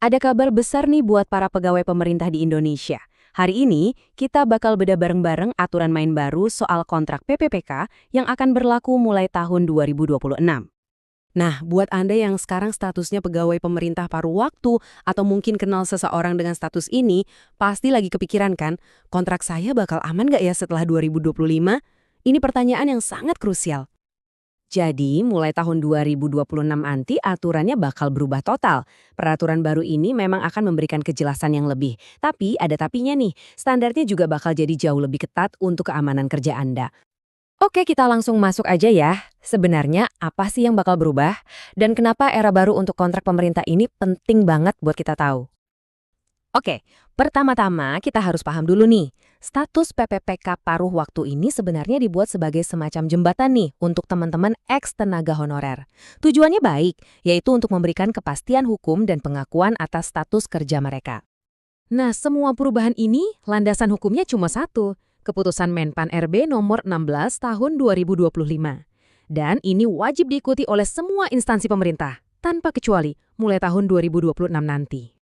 Ada kabar besar nih buat para pegawai pemerintah di Indonesia. Hari ini, kita bakal beda bareng-bareng aturan main baru soal kontrak PPPK yang akan berlaku mulai tahun 2026. Nah, buat Anda yang sekarang statusnya pegawai pemerintah paruh waktu atau mungkin kenal seseorang dengan status ini, pasti lagi kepikiran kan, kontrak saya bakal aman nggak ya setelah 2025? Ini pertanyaan yang sangat krusial. Jadi, mulai tahun 2026 nanti aturannya bakal berubah total. Peraturan baru ini memang akan memberikan kejelasan yang lebih. Tapi ada tapinya nih, standarnya juga bakal jadi jauh lebih ketat untuk keamanan kerja Anda. Oke, kita langsung masuk aja ya. Sebenarnya apa sih yang bakal berubah? Dan kenapa era baru untuk kontrak pemerintah ini penting banget buat kita tahu? Oke, pertama-tama kita harus paham dulu nih, status PPPK paruh waktu ini sebenarnya dibuat sebagai semacam jembatan nih untuk teman-teman ex-tenaga honorer. Tujuannya baik, yaitu untuk memberikan kepastian hukum dan pengakuan atas status kerja mereka. Nah, semua perubahan ini landasan hukumnya cuma satu, Keputusan Menpan RB nomor 16 tahun 2025. Dan ini wajib diikuti oleh semua instansi pemerintah, tanpa kecuali mulai tahun 2026 nanti.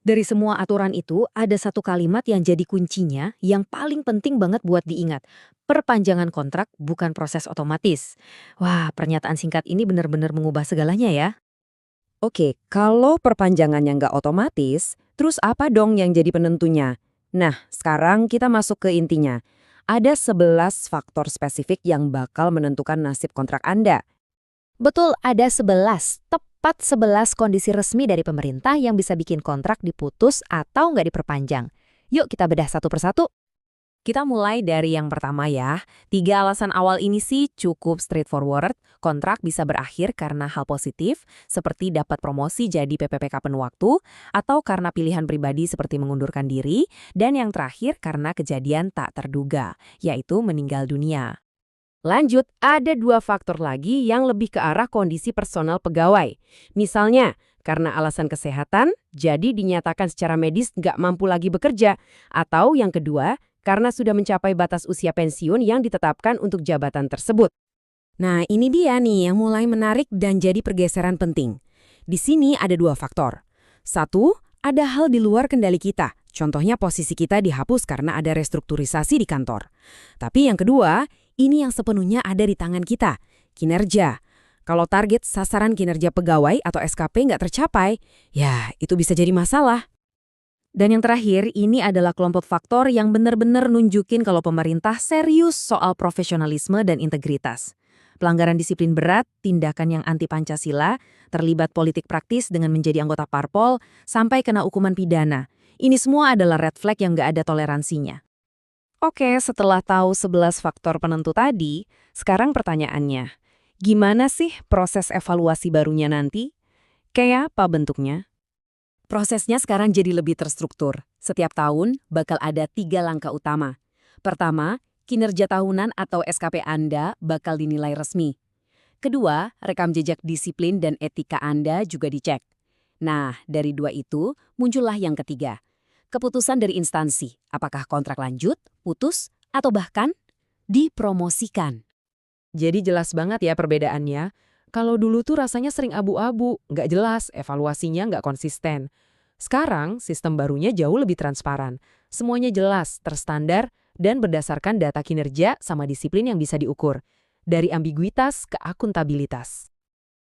Dari semua aturan itu, ada satu kalimat yang jadi kuncinya yang paling penting banget buat diingat. Perpanjangan kontrak bukan proses otomatis. Wah, pernyataan singkat ini benar-benar mengubah segalanya ya. Oke, kalau perpanjangannya nggak otomatis, terus apa dong yang jadi penentunya? Nah, sekarang kita masuk ke intinya. Ada 11 faktor spesifik yang bakal menentukan nasib kontrak Anda. Betul, ada 11, tepat 11 kondisi resmi dari pemerintah yang bisa bikin kontrak diputus atau nggak diperpanjang. Yuk kita bedah satu persatu. Kita mulai dari yang pertama ya. 3 alasan awal ini sih cukup straightforward. Kontrak bisa berakhir karena hal positif, seperti dapat promosi jadi PPPK penuh waktu, atau karena pilihan pribadi seperti mengundurkan diri, dan yang terakhir karena kejadian tak terduga, yaitu meninggal dunia. Lanjut, ada 2 faktor lagi yang lebih ke arah kondisi personal pegawai. Misalnya, karena alasan kesehatan, jadi dinyatakan secara medis nggak mampu lagi bekerja. Atau yang kedua, karena sudah mencapai batas usia pensiun yang ditetapkan untuk jabatan tersebut. Nah, ini dia nih yang mulai menarik dan jadi pergeseran penting. Di sini ada 2 faktor. Satu, ada hal di luar kendali kita. Contohnya posisi kita dihapus karena ada restrukturisasi di kantor. Tapi yang kedua, ini yang sepenuhnya ada di tangan kita, kinerja. Kalau target sasaran kinerja pegawai atau SKP nggak tercapai, ya itu bisa jadi masalah. Dan yang terakhir, ini adalah kelompok faktor yang benar-benar nunjukin kalau pemerintah serius soal profesionalisme dan integritas. Pelanggaran disiplin berat, tindakan yang anti-Pancasila, terlibat politik praktis dengan menjadi anggota parpol, sampai kena hukuman pidana. Ini semua adalah red flag yang nggak ada toleransinya. Oke, setelah tahu 11 faktor penentu tadi, sekarang pertanyaannya, gimana sih proses evaluasi barunya nanti? Kayak apa bentuknya? Prosesnya sekarang jadi lebih terstruktur. Setiap tahun bakal ada 3 langkah utama. Pertama, kinerja tahunan atau SKP Anda bakal dinilai resmi. Kedua, rekam jejak disiplin dan etika Anda juga dicek. Nah, dari 2 itu, muncullah yang ketiga. Keputusan dari instansi, apakah kontrak lanjut, putus, atau bahkan dipromosikan. Jadi jelas banget ya perbedaannya. Kalau dulu tuh rasanya sering abu-abu, nggak jelas, evaluasinya nggak konsisten. Sekarang, sistem barunya jauh lebih transparan. Semuanya jelas, terstandar, dan berdasarkan data kinerja sama disiplin yang bisa diukur. Dari ambiguitas ke akuntabilitas.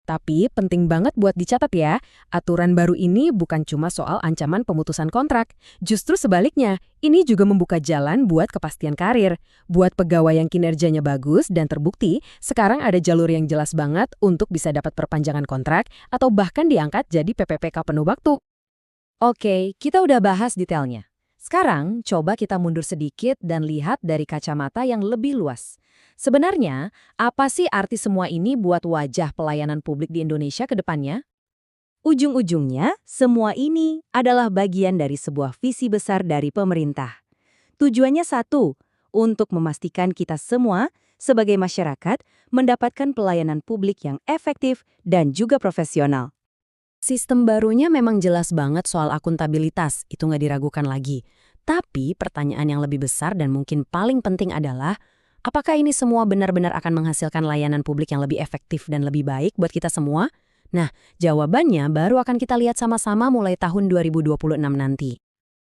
Tapi penting banget buat dicatat ya, aturan baru ini bukan cuma soal ancaman pemutusan kontrak. Justru sebaliknya, ini juga membuka jalan buat kepastian karir. Buat pegawai yang kinerjanya bagus dan terbukti, sekarang ada jalur yang jelas banget untuk bisa dapat perpanjangan kontrak atau bahkan diangkat jadi PPPK penuh waktu. Oke, kita udah bahas detailnya. Sekarang, coba kita mundur sedikit dan lihat dari kacamata yang lebih luas. Sebenarnya, apa sih arti semua ini buat wajah pelayanan publik di Indonesia ke depannya? Ujung-ujungnya, semua ini adalah bagian dari sebuah visi besar dari pemerintah. Tujuannya satu, untuk memastikan kita semua sebagai masyarakat mendapatkan pelayanan publik yang efektif dan juga profesional. Sistem barunya memang jelas banget soal akuntabilitas, itu nggak diragukan lagi. Tapi pertanyaan yang lebih besar dan mungkin paling penting adalah, apakah ini semua benar-benar akan menghasilkan layanan publik yang lebih efektif dan lebih baik buat kita semua? Nah, jawabannya baru akan kita lihat sama-sama mulai tahun 2026 nanti.